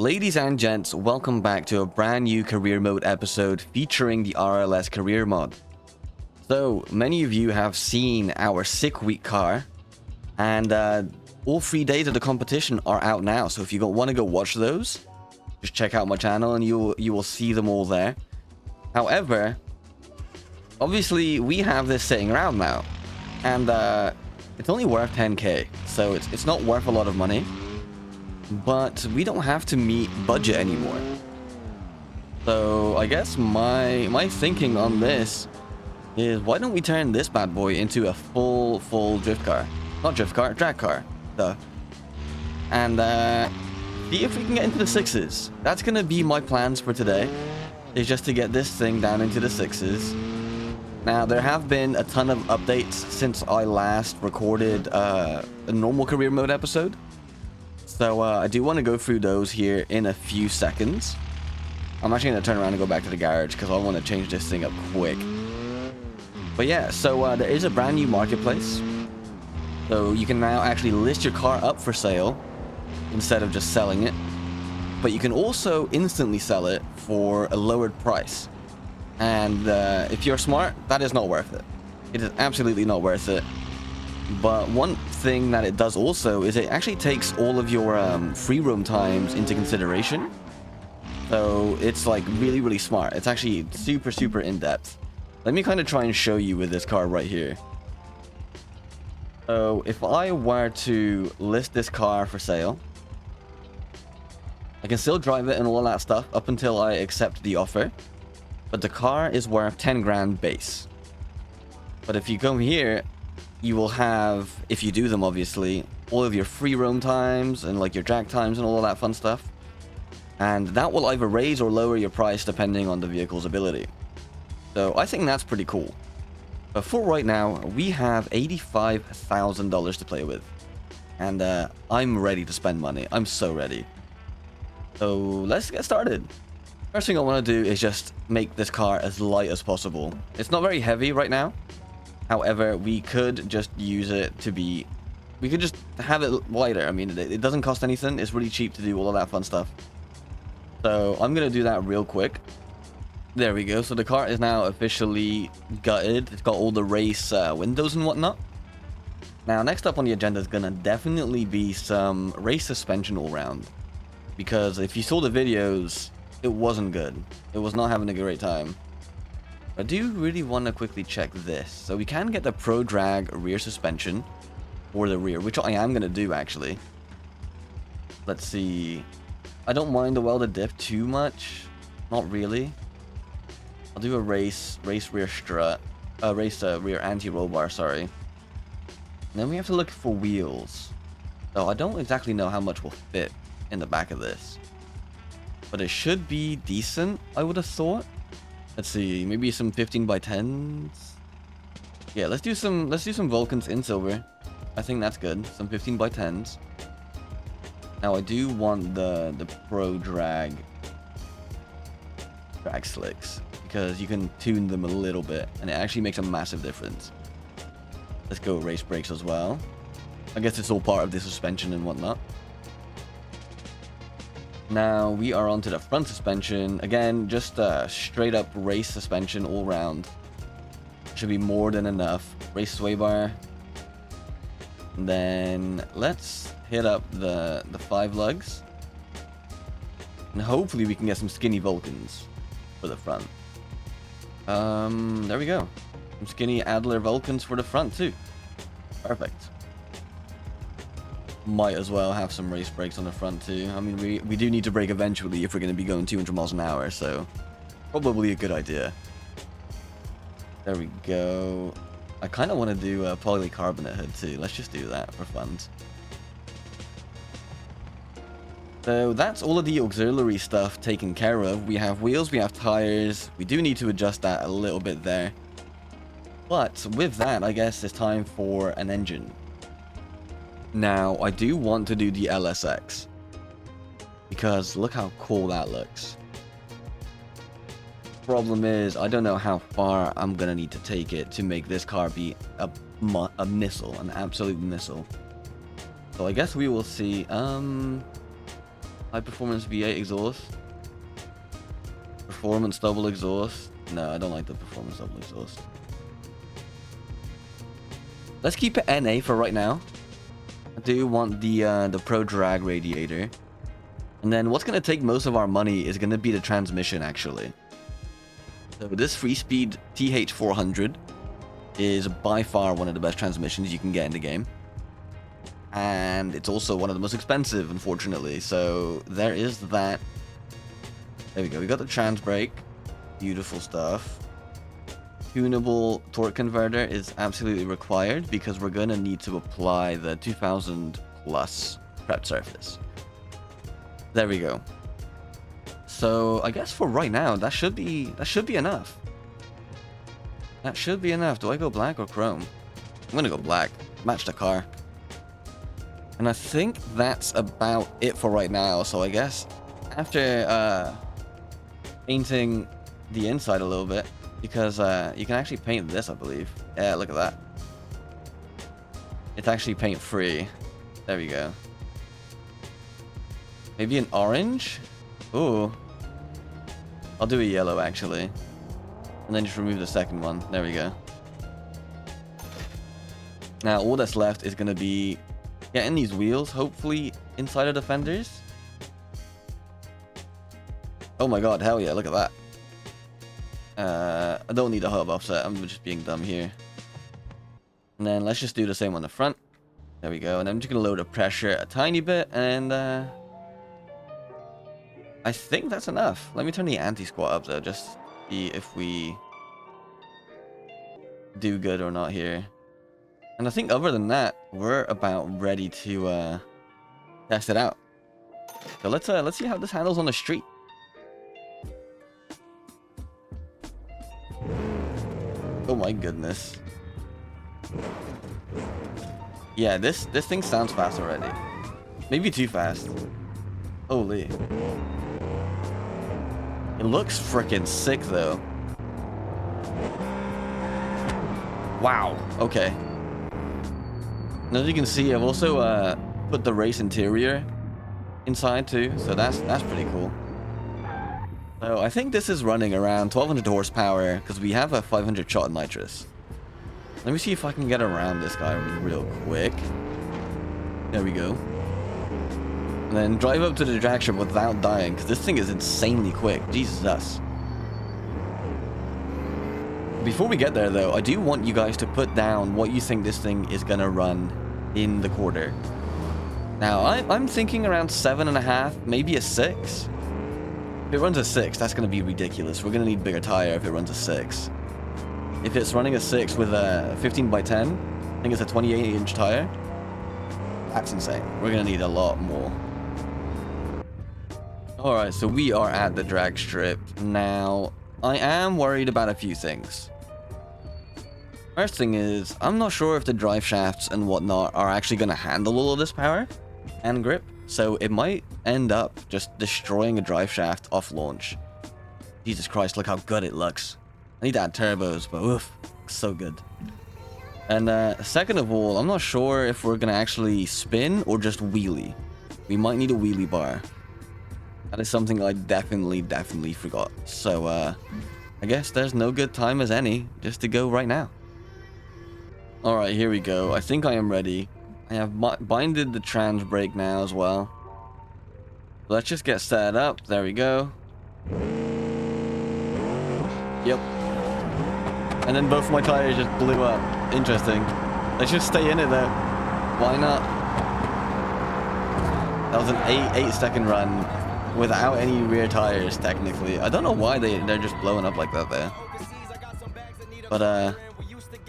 Ladies and gents, welcome back to a brand new career mode episode featuring the RLS career mod. So, many of you have seen our sick week car, and all 3 days of the competition are out now. So if you want to go watch those, just check out my channel and you will see them all there. However, obviously we have this sitting around now, and it's only worth 10k, so it's not worth a lot of money. But we don't have to meet budget anymore. So I guess my thinking on this is, why don't we turn this bad boy into a full drift car? Not drift car, drag car. Duh. And see if we can get into the 6s. That's gonna be my plans for today, is just to get this thing down into the 6s. Now, there have been a ton of updates since I last recorded a normal career mode episode. So I do want to go through those here in a few seconds. I'm actually going to turn around and go back to the garage because I want to change this thing up quick. But yeah, so there is a brand new marketplace. So you can now actually list your car up for sale instead of just selling it. But you can also instantly sell it for a lowered price. And if you're smart, that is not worth it. It is absolutely not worth it. But one thing that it does also is it actually takes all of your free roam times into consideration. So it's like really smart. It's actually super in-depth. Let me kind of try and show you with this car right here. So if I were to list this car for sale, I can still drive it and all that stuff up until I accept the offer. But the car is worth 10 grand base. But if you come here, you will have, if you do them obviously, all of your free roam times and like your drag times and all of that fun stuff. And that will either raise or lower your price depending on the vehicle's ability. So I think that's pretty cool. But for right now, we have $85,000 to play with. And I'm ready to spend money. I'm so ready. So let's get started. First thing I want to do is just make this car as light as possible. It's not very heavy right now. However, we could just use it to be... We could just have it lighter. I mean, it doesn't cost anything. It's really cheap to do all of that fun stuff. So I'm going to do that real quick. There we go. So the car is now officially gutted. It's got all the race windows and whatnot. Now, next up on the agenda is going to definitely be some race suspension all around. Because if you saw the videos, it wasn't good. It was not having a great time. I do really want to quickly check this. So we can get the Pro Drag rear suspension for the rear, which I am going to do actually. Let's see. I don't mind the welded diff too much. Not really. I'll do a race rear strut. Race rear anti-roll bar, sorry. And then we have to look for wheels. So I don't exactly know how much will fit in the back of this. But it should be decent, I would have thought. Let's see, maybe some 15x10s. Yeah, let's do some Vulcans in silver. I think that's good. Some 15x10s. Now I do want the Pro Drag slicks, because you can tune them a little bit and it actually makes a massive difference. Let's go race brakes as well. I guess it's all part of the suspension and whatnot. Now we are onto the front suspension. Again, just straight up race suspension all round. Should be more than enough. Race sway bar. And then let's hit up the 5 lugs. And hopefully we can get some skinny Vulcans for the front. There we go. Some skinny Adler Vulcans for the front too. Perfect. Might as well have some race brakes on the front too. I mean, we do need to brake eventually if we're going to be going 200 miles an hour, so probably a good idea. There we go. I kind of want to do a polycarbonate hood too. Let's just do that for fun. So that's all of the auxiliary stuff taken care of. We have wheels, we have tires. We do need to adjust that a little bit there. But with that, I guess it's time for an engine. Now, I do want to do the LSX, because look how cool that looks. Problem is, I don't know how far I'm gonna need to take it to make this car be a missile, an absolute missile. So I guess we will see. High performance V8 exhaust. Performance double exhaust. No, I don't like the performance double exhaust. Let's keep it NA for right now. I do want the Pro Drag radiator. And then what's going to take most of our money is going to be the transmission, actually. So this 3-speed TH400 is by far one of the best transmissions you can get in the game. And it's also one of the most expensive, unfortunately. So there is that. There we go. We got the trans brake. Beautiful stuff. Tunable torque converter is absolutely required because we're going to need to apply the 2000 plus prep surface. There we go. So I guess for right now, that should be enough. That should be enough. Do I go black or chrome? I'm gonna go black. Match the car. And I think that's about it for right now. So I guess after painting the inside a little bit, because you can actually paint this, I believe. Yeah, look at that. It's actually paint free. There we go. Maybe an orange? Ooh. I'll do a yellow, actually. And then just remove the second one. There we go. Now, all that's left is going to be getting these wheels, hopefully, inside of the fenders. Oh my god, hell yeah, look at that. I don't need a hub offset. I'm just being dumb here. And then let's just do the same on the front. There we go. And I'm just going to lower the pressure a tiny bit. And I think that's enough. Let me turn the anti-squat up, though, just to see if we do good or not here. And I think other than that, we're about ready to test it out. So let's see how this handles on the street. Oh my goodness. Yeah, this thing sounds fast already. Maybe too fast. Holy. It looks freaking sick though. Wow. Okay. And as you can see, I've also put the race interior inside too, so that's pretty cool. So I think this is running around 1200 horsepower because we have a 500 shot nitrous. Let me see if I can get around this guy real quick. There we go. And then drive up to the drag strip without dying because this thing is insanely quick. Jesus. Before we get there though, I do want you guys to put down what you think this thing is gonna run in the quarter. Now I'm thinking around 7.5, maybe a 6. If it runs a 6, that's going to be ridiculous. We're going to need bigger tire if it runs a 6. If it's running a 6 with a 15x10, I think it's a 28-inch tire. That's insane. We're going to need a lot more. Alright, so we are at the drag strip. Now, I am worried about a few things. First thing is, I'm not sure if the drive shafts and whatnot are actually going to handle all of this power and grip. So it might end up just destroying a drive shaft off launch. Jesus Christ, look how good it looks. I need to add turbos, but oof, looks so good. And second of all, I'm not sure if we're going to actually spin or just wheelie. We might need a wheelie bar. That is something I definitely forgot. So I guess there's no good time as any just to go right now. Alright, here we go. I think I am ready. I have binded the trans brake now as well. Let's just get set up. There we go. Yep. And then both my tires just blew up. Interesting. Let's just stay in it though. Why not? That was an 8 second run without any rear tires technically. I don't know why they're just blowing up like that there. But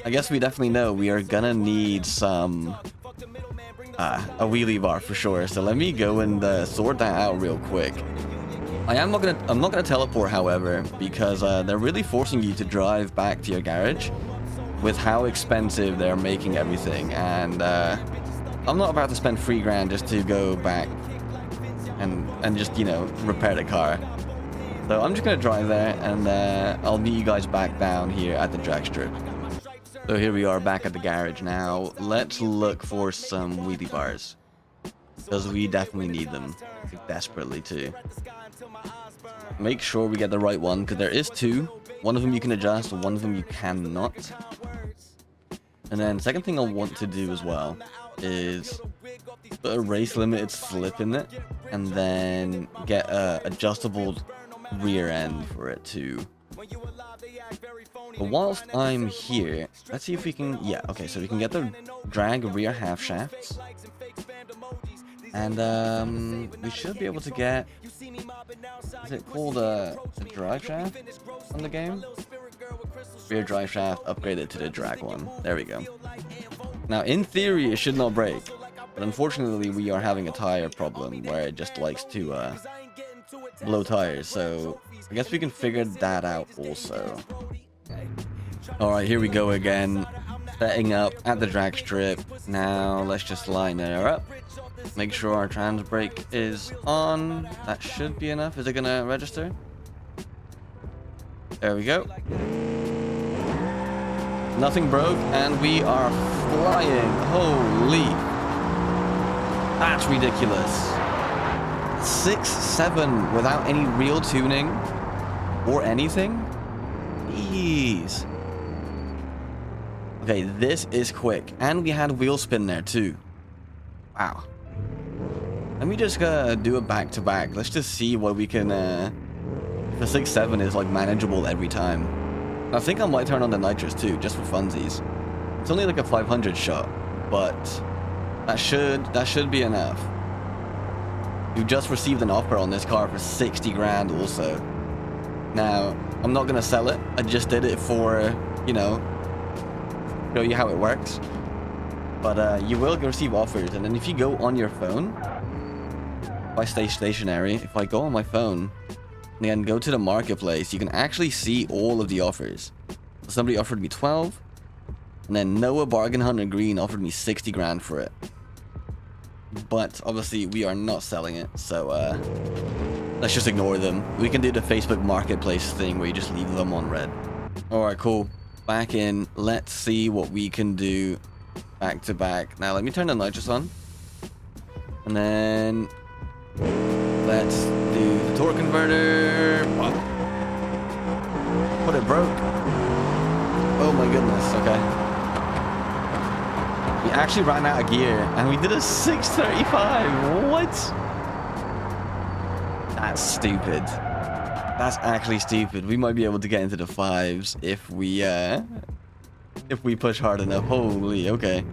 I guess we definitely know we are gonna need some a wheelie bar for sure. So let me go and sort that out real quick. I'm not gonna teleport, however, because they're really forcing you to drive back to your garage with how expensive they're making everything, and I'm not about to spend $3,000 just to go back and just, you know, repair the car. So I'm just gonna drive there, and I'll meet you guys back down here at the drag strip. So here we are back at the garage now. Let's look for some wheelie bars. because we definitely need them, like, desperately too. Make sure we get the right one, because there is two. One of them you can adjust, one of them you cannot. And then second thing I want to do as well is put a race limited slip in it, and then get a adjustable rear end for it too. But whilst I'm here, let's see if we can, yeah, okay, so we can get the drag rear half shafts. And we should be able to get, is it called a drive shaft on the game? Rear drive shaft, upgrade it to the drag one. There we go. Now, in theory, it should not break, but unfortunately, we are having a tire problem where it just likes to blow tires. So I guess we can figure that out also. All right, here we go again, setting up at the drag strip. Now let's just line her up. Make sure our trans brake is on. That should be enough. Is it gonna register? There we go. Nothing broke, and we are flying. Holy. That's ridiculous. 6-7 without any real tuning or anything? Jeez. Okay, this is quick. And we had wheel spin there too. Wow. Let me just do it back to back. Let's just see what we can... the 6-7 is like manageable every time. I think I might turn on the nitrous too, just for funsies. It's only like a 500 shot, but that should be enough. You just received an offer on this car for 60 grand also. Now, I'm not gonna sell it. I just did it for, you know, show you how it works. But you will receive offers, and then if you go on your phone, if I stay stationary, if I go on my phone and then go to the marketplace, you can actually see all of the offers. So somebody offered me 12, and then Noah Bargain Hunter Green offered me 60 grand for it. But obviously we are not selling it, so let's just ignore them. We can do the Facebook marketplace thing where you just leave them on red. Alright, cool. Back in. Let's see what we can do back to back. Now let me turn the nitrous on. And then let's do the torque converter. But it broke. Oh my goodness, okay. We actually ran out of gear and we did a 635. What? That's stupid. That's actually stupid. We might be able to get into the 5s if we push hard enough. Holy, okay.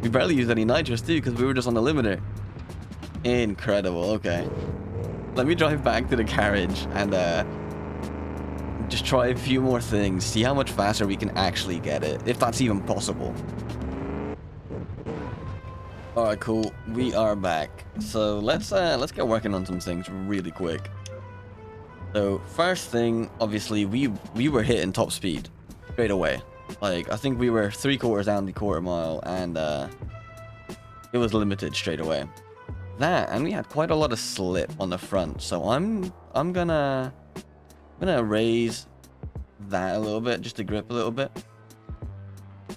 We barely used any nitrous too because we were just on the limiter. Incredible, okay. Let me drive back to the garage and just try a few more things. See how much faster we can actually get it, if that's even possible. Alright, cool. We are back. So let's get working on some things really quick. So first thing, obviously we were hitting top speed straight away. Like I think we were 3/4 down the quarter mile and it was limited straight away. That, and we had quite a lot of slip on the front, so I'm gonna raise that a little bit just to grip a little bit.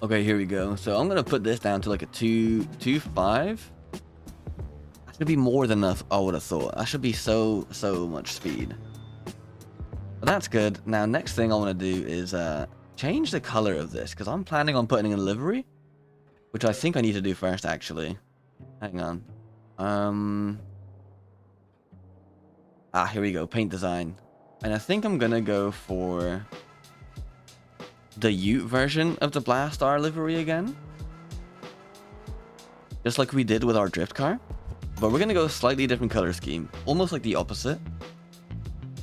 Okay, here we go. So I'm gonna put this down to like a 2.5. That should be more than enough. I would have thought that should be so much speed. But that's good. Now next thing I want to do is change the color of this because I'm planning on putting in a livery, which I think I need to do first actually. Hang on. Here we go. Paint design, and I think I'm gonna go for the Ute version of the Blastar livery again, just like we did with our drift car, but we're gonna go a slightly different color scheme, almost like the opposite.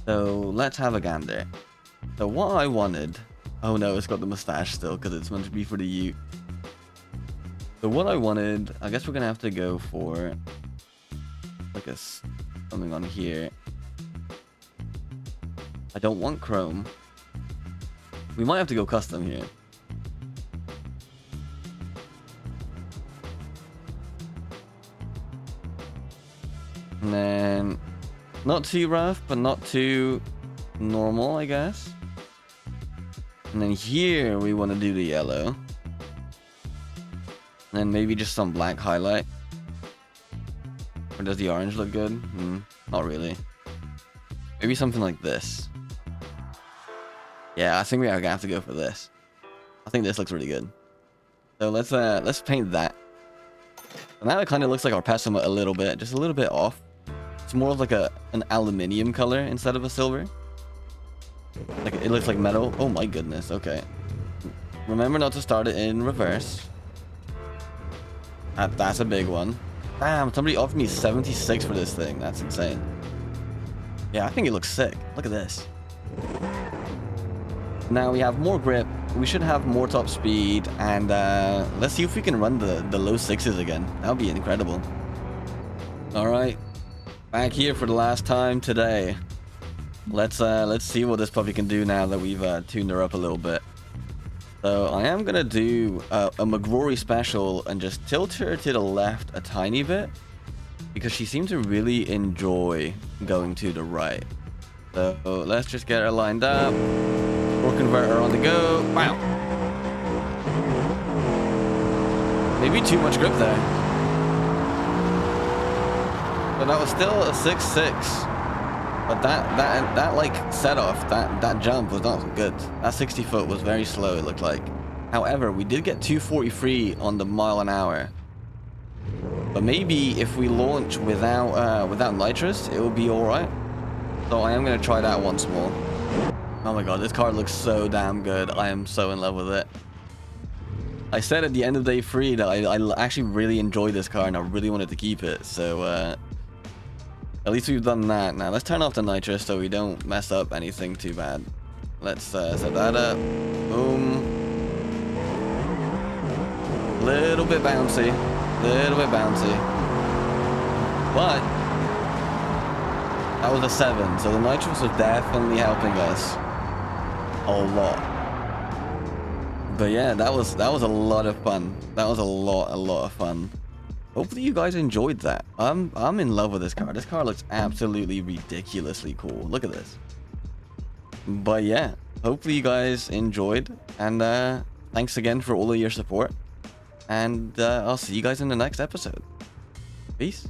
So let's have a gander. So what I wanted, oh no, it's got the mustache still because it's meant to be for the Ute. So what I wanted, I guess we're gonna have to go for like something on here. I don't want chrome. We might have to go custom here. And then not too rough, but not too normal, I guess. And then here we want to do the yellow. And then maybe just some black highlight. For Or does the orange look good? Not really. Maybe something like this. Yeah, I think we're gonna have to go for this. I think this looks really good. So let's paint that. So now it kind of looks like our Pessima a little bit, just a little bit off. It's more of like an aluminium color instead of a silver. Like it looks like metal. Oh my goodness. Okay. Remember not to start it in reverse. That's a big one. Damn, somebody offered me 76 for this thing. That's insane. Yeah, I think it looks sick. Look at this. Now we have more grip. We should have more top speed. And let's see if we can run the low 6s again. That would be incredible. Alright. Back here for the last time today. Let's see what this puppy can do now that we've tuned her up a little bit. So I am gonna do a McGrory special and just tilt her to the left a tiny bit, because she seemed to really enjoy going to the right. So let's just get her lined up. Torque converter on the go. Wow. Maybe too much grip there. But that was still a 6.6. But that like set off, that jump was not good. That 60 foot was very slow, it looked like. However, we did get 243 on the mile an hour. But maybe if we launch without nitrous, it will be alright. So I am gonna try that once more. Oh my god, this car looks so damn good. I am so in love with it. I said at the end of day 3 that I actually really enjoyed this car and I really wanted to keep it. So at least we've done that. Now let's turn off the nitrous so we don't mess up anything too bad. Let's set that up. Boom. Little bit bouncy. Little bit bouncy. But that was a 7, so the nitrous was definitely helping us a lot. But yeah, that was a lot of fun. That was a lot of fun. Hopefully you guys enjoyed that. I'm in love with this car. This car looks absolutely ridiculously cool. Look at this. But yeah, hopefully you guys enjoyed, and thanks again for all of your support. And I'll see you guys in the next episode. Peace.